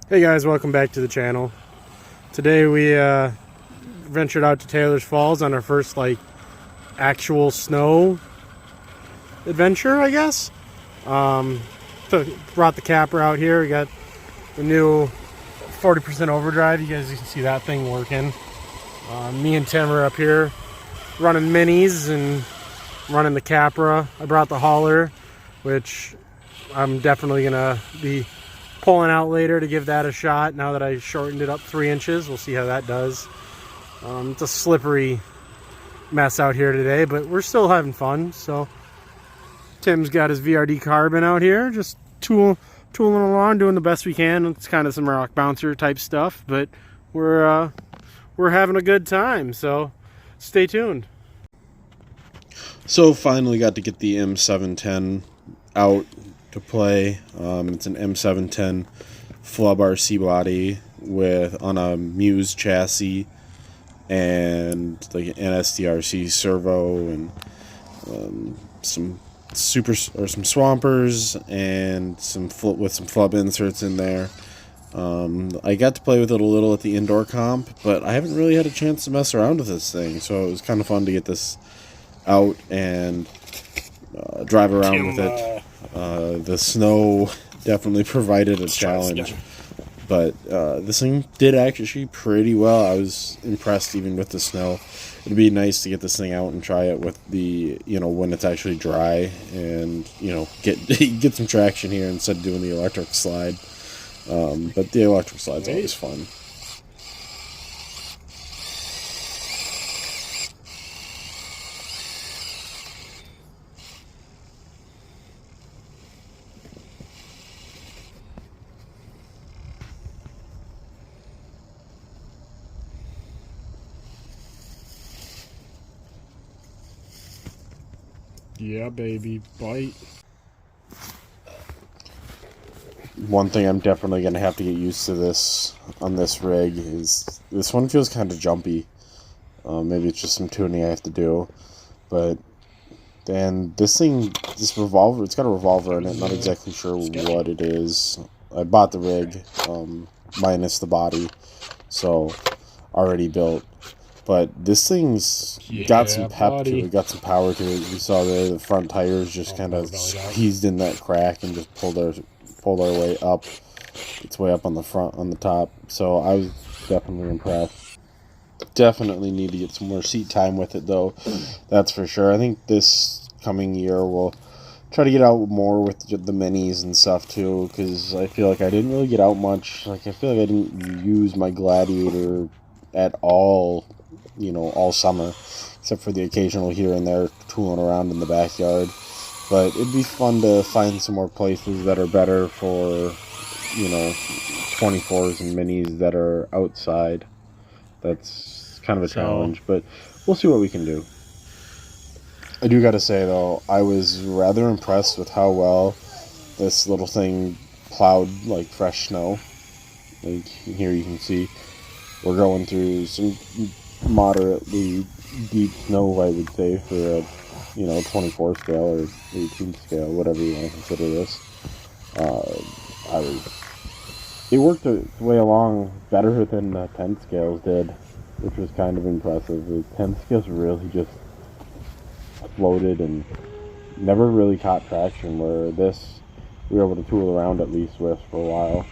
Hey guys, welcome back to the channel. Today we ventured out to Taylor's Falls on our first actual snow adventure, I guess. Brought the capper out here. We got the new 40% overdrive. You guys can see that thing working. Me and Tim are up here running minis and running the Capra. I brought the hauler, which I'm definitely gonna be pulling out later to give that a shot. Now that I shortened it up 3 inches, we'll see how that does. It's a slippery mess out here today, but we're still having fun. So Tim's got his VRD carbon out here, just tooling along, doing the best we can. It's kind of some rock bouncer type stuff, but we're having a good time. So stay tuned. So finally got to get the M710 out to play. It's an M710 Flub RC body on a Muse chassis and like an NSDRC servo and some swampers and some flub inserts in there. I got to play with it a little at the indoor comp, but I haven't really had a chance to mess around with this thing, so it was kind of fun to get this out and drive around with it. The snow definitely provided a challenge, but this thing did actually pretty well. I was impressed even with the snow. It'd be nice to get this thing out and try it with the, when it's actually dry and, get some traction here instead of doing the electric slide. But the electric slide's always fun. Yeah, baby, bite. One thing I'm definitely going to have to get used to this on this rig is this one feels kind of jumpy. Maybe it's just some tuning I have to do. But then this revolver, it's got a revolver in it. Not exactly sure what it is. I bought the rig minus the body, so already built. But this thing's got some pep to it, got some power to it. You saw there the front tires just kind of squeezed in that crack and just pulled our way up. It's way up on the front, on the top. So I was definitely impressed. Definitely need to get some more seat time with it, though. That's for sure. I think this coming year we'll try to get out more with the minis and stuff too, because I feel like I didn't really get out much. I feel like I didn't use my Gladiator at all, all summer, except for the occasional here and there tooling around in the backyard. But it'd be fun to find some more places that are better for, 24s and minis that are outside. That's kind of a challenge, but we'll see what we can do. I do gotta say, though, I was rather impressed with how well this little thing plowed, fresh snow. Here you can see we're going through some moderately deep snow, I would say, for a 24 scale or 18 scale, whatever you want to consider this. It worked its way along better than 10 scales did, which was kind of impressive. The 10 scales really just floated and never really caught traction, where this we were able to tool around at least with for a while.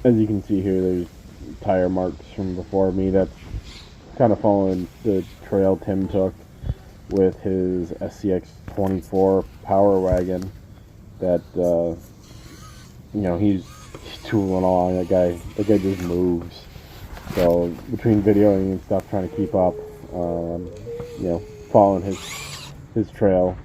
As you can see here, there's tire marks from before me. That's kind of following the trail Tim took with his SCX 24 Power Wagon. That he's tooling along. That guy just moves. So between videoing and stuff, trying to keep up, following his trail.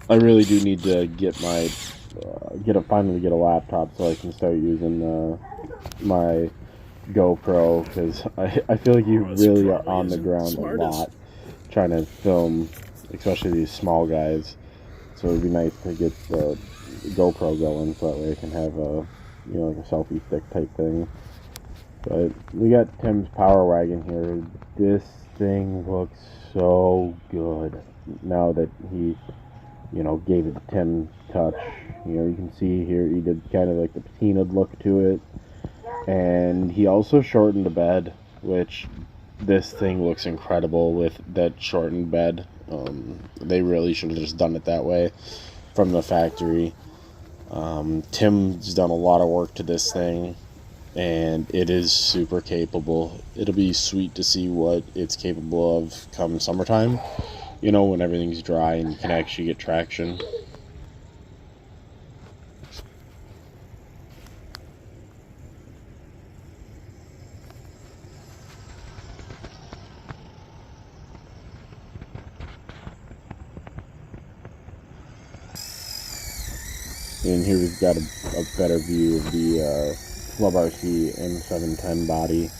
I really do need to get my finally get a laptop so I can start using my GoPro, because I feel like you really are on the ground a lot trying to film, especially these small guys. So it'd be nice to get the GoPro going so that way I can have a, you know, like a selfie stick type thing. But we got Tim's Power Wagon here. This thing looks so good now that he, you know, gave it the Tim touch. You know, you can see here he did kind of like the patinaed look to it. And he also shortened the bed, which this thing looks incredible with that shortened bed. They really should have just done it that way from the factory. Tim's done a lot of work to this thing, and it is super capable. It'll be sweet to see what it's capable of come summertime, you know, when everything's dry and you can actually get traction. And here we've got a better view of the Club RC M710 body.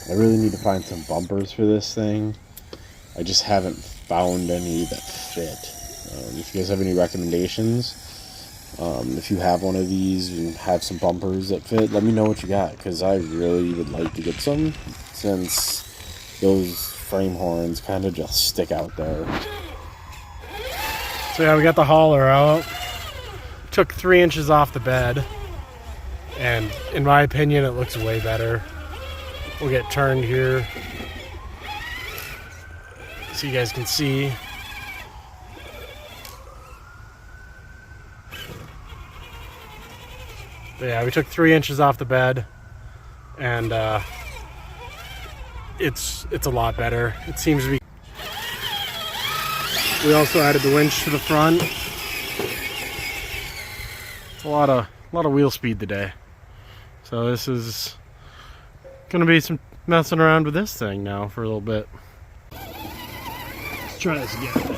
I really need to find some bumpers for this thing. I just haven't found any that fit. If you guys have any recommendations, if you have one of these and have some bumpers that fit, let me know what you got, because I really would like to get some, since those frame horns kind of just stick out there. So yeah, we got the hauler out. Took 3 inches off the bed, and in my opinion it looks way better. We'll get turned here so you guys can see. But yeah, we took 3 inches off the bed, and it's a lot better. It seems to be. We also added the winch to the front. It's a lot of wheel speed today. So this is gonna be some messing around with this thing now for a little bit. Let's try this again.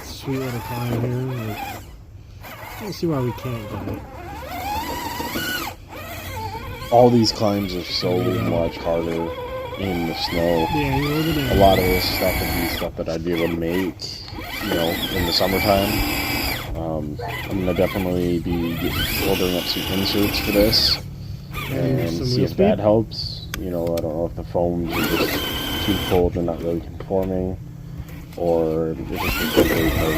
Sweet little climb here. Let's see why we can't get it. All these climbs are so much harder in the snow. Yeah, you load it in. A lot of this stuff would be stuff that I'd be able to make, you know, in the summertime. I'm gonna definitely be ordering up some inserts for this and see if that helps. You know, I don't know if the foams are just too cold and not really conforming, or if it's just simply because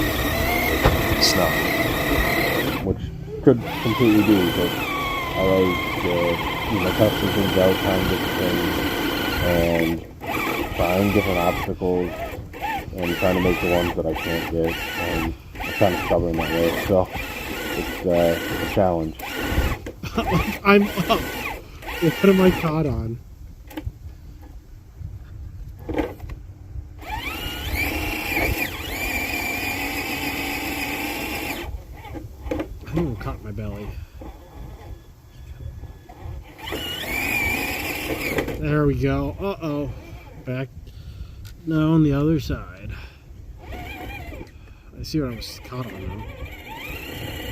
snow, which could completely be. But I like, you know, testing things out, trying different things, and trying different obstacles, and trying to make the ones that I can't get. And I'm kind of stubborn that way, so it's a challenge. I'm up. What am I caught on? I think I caught my belly. There we go. Uh-oh. Back. No, on the other side. I see what I was caught on now.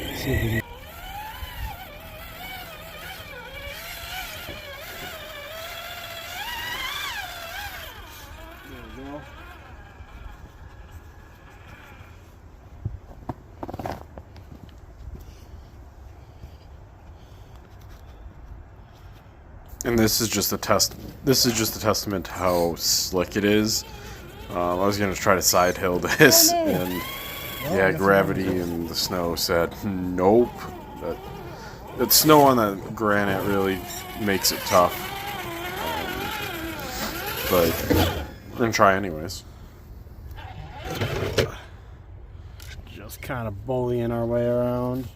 Let's see if we can... There we go. And this is just a test. This is just a testament to how slick it is. I was gonna try to side hill this, and yeah, gravity and the snow said nope. That snow on that granite really makes it tough. But I'm gonna try anyways. Just kind of bullying our way around.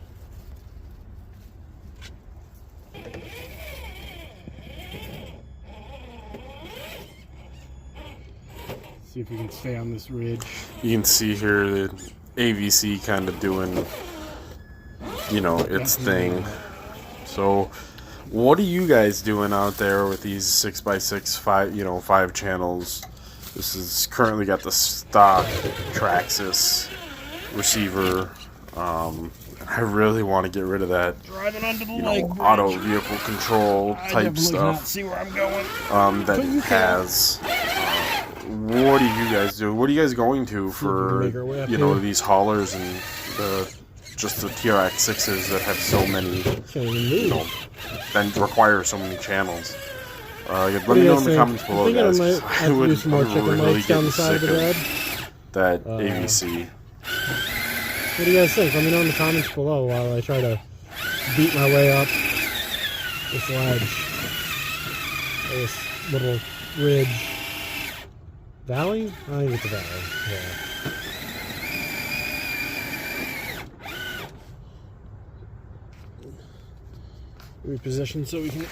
See if we can stay on this ridge. You can see here the AVC kind of doing, you know, its thing. So, what are you guys doing out there with these 6x6 5 channels? This is currently got the stock Traxxas receiver. I really want to get rid of that, Driving onto the auto vehicle control type stuff. See where I'm going. That it has. What do you guys do? What are you guys going to for these haulers and just the TRX6s that have so many, then require so many channels? Let me know in the comments below, guys. I would really get sick of that AVC. What do you guys think? Let me know in the comments below while I try to beat my way up this ledge. This little ridge. Valley? I think it's a valley. Yeah. Reposition so we can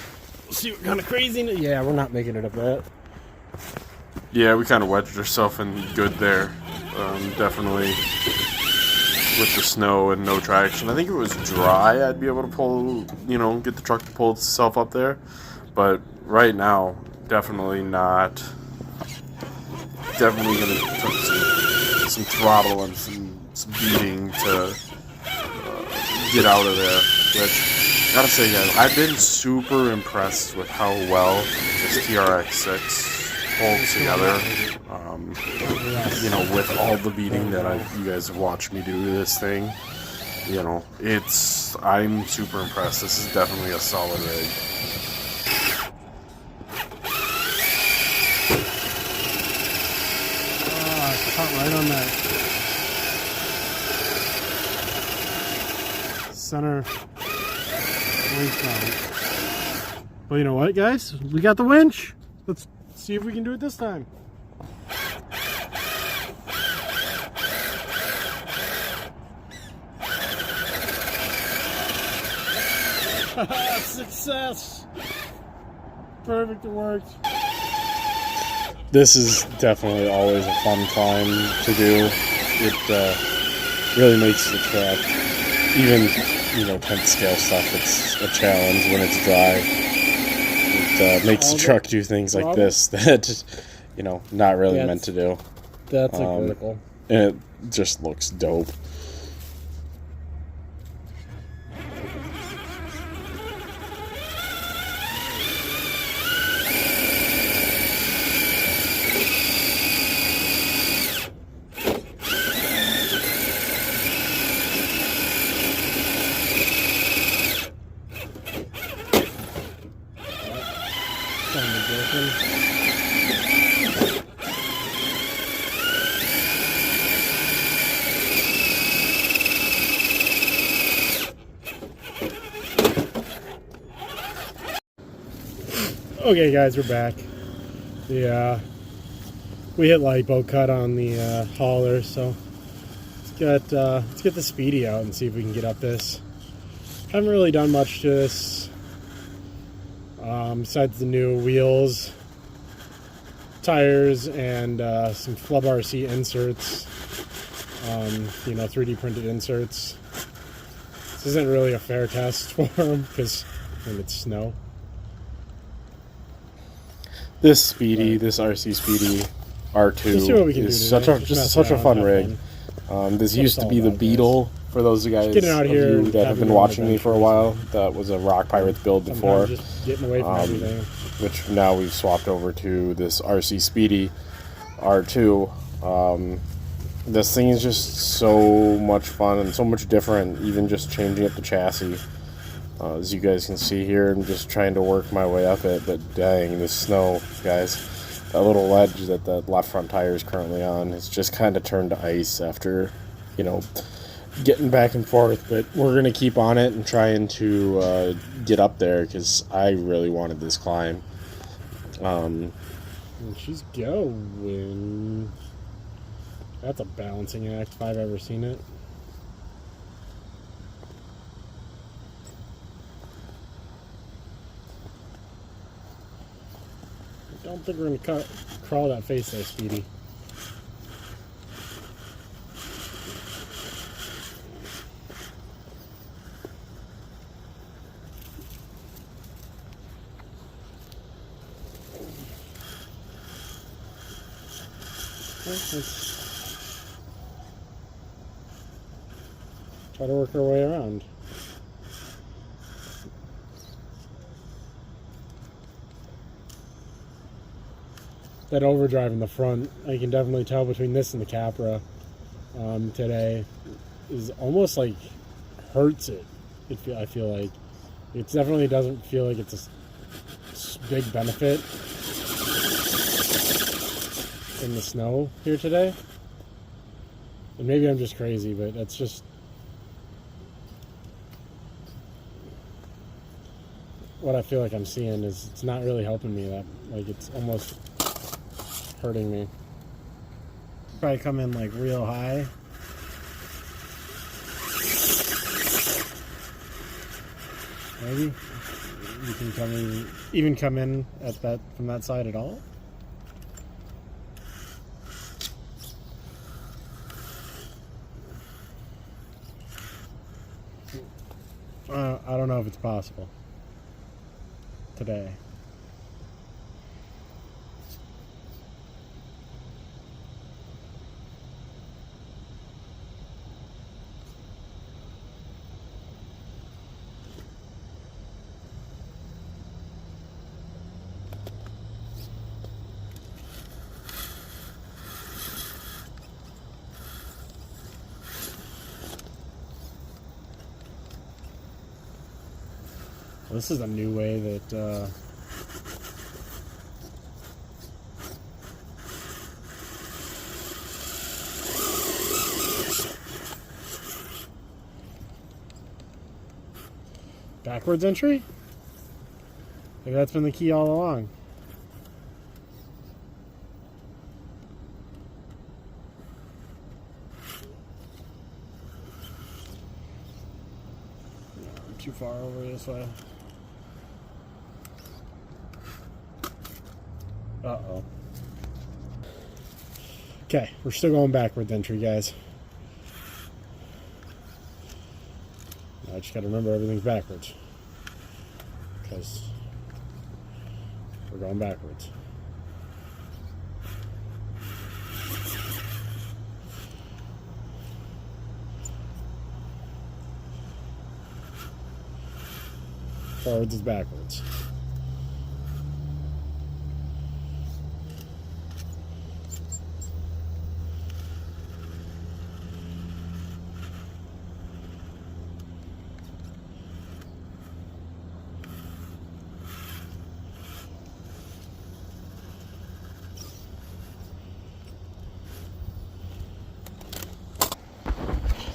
see what kind of craziness. Yeah, we're not making it up that. Yeah, we kind of wedged ourselves in good there. Definitely with the snow and no traction. I think if it was dry, I'd be able to pull, get the truck to pull itself up there. But right now, definitely not. Definitely going to take some throttle and some beating to get out of there. Which, gotta say, guys, I've been super impressed with how well this TRX6 holds together. With all the beating that you guys have watched me do to this thing, I'm super impressed. This is definitely a solid rig. Caught right on that center winch mount. But you know what, guys? We got the winch. Let's see if we can do it this time. Success! Perfect, it worked. This is definitely always a fun climb to do. It really makes the track, even 10th scale stuff, it's a challenge when it's dry. It makes the truck do things like this that, not really meant to do. That's a critical. And it just looks dope. Okay, guys, we're back. We hit lipo cut on the hauler, so let's get the Speedy out and see if we can get up this. Haven't really done much to this besides the new wheels, tires, and some Flub RC inserts. 3D printed inserts. This isn't really a fair test for them because it's snow. This RC Speedy R2 is such a fun rig. This used to be the Beetle for those guys of you that have been watching me for a while. That was a Rock Pirates build before, which now we've swapped over to this RC Speedy R2. This thing is just so much fun and so much different, even just changing up the chassis. As you guys can see here, I'm just trying to work my way up it, but dang, this snow, guys. That little ledge that the left front tire is currently on is just kind of turned to ice after, getting back and forth. But we're going to keep on it and trying to get up there because I really wanted this climb. She's going. That's a balancing act if I've ever seen it. I don't think we're going to crawl that face there, Speedy. try to work our way around. That overdrive in the front, I can definitely tell between this and the Capra today, is almost like hurts it. I feel like it definitely doesn't feel like it's a big benefit in the snow here today. And maybe I'm just crazy, but that's just what I feel like I'm seeing. Is it's not really helping me. That like it's almost hurting me. Probably come in like real high. Maybe you can come in at that from that side at all. I don't know if it's possible today. This is a new way that backwards entry? Maybe that's been the key all along. I'm too far over this way. Uh-oh. Okay, we're still going backwards entry, guys. I just gotta remember everything's backwards. Because we're going backwards. Forwards is backwards.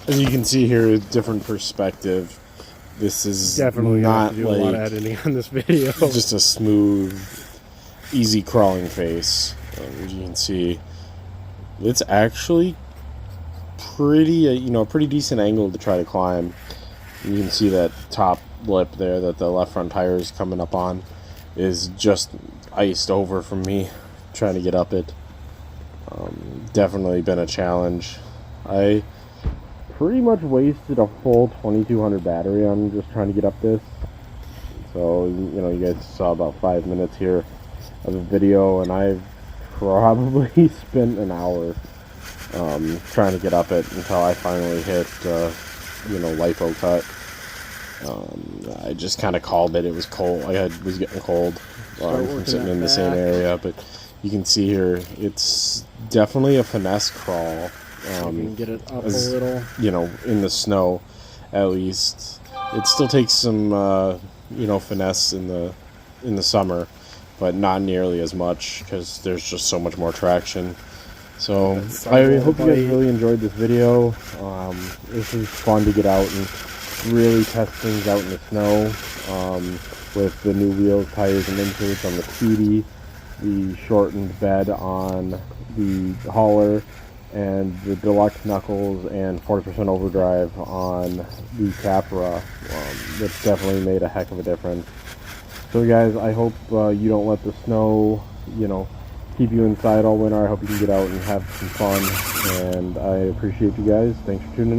As you can see here, a different perspective. This is Definitely not do a like lot of editing on this video. just a smooth, easy crawling face. As you can see, it's actually pretty, pretty decent angle to try to climb. You can see that top lip there that the left front tire is coming up on is just iced over from me trying to get up it. Definitely been a challenge. I pretty much wasted a full 2200 battery on just trying to get up this. So, you guys saw about 5 minutes here of the video, and I've probably spent an hour trying to get up it until I finally hit, lipo cut. I just kind of called it. It was cold. I was getting cold from sitting in the same area, but you can see here, it's definitely a finesse crawl. You can get it up a little. In the snow, at least. It still takes some, finesse in the summer, but not nearly as much because there's just so much more traction. So I hope you guys really enjoyed this video. This is fun to get out and really test things out in the snow with the new wheels, tires, and inserts on the Speedy, the shortened bed on the hauler, and the deluxe knuckles and 40% overdrive on the Capra. That's definitely made a heck of a difference. So guys, I hope you don't let the snow, keep you inside all winter. I hope you can get out and have some fun, and I appreciate you guys. Thanks for tuning in.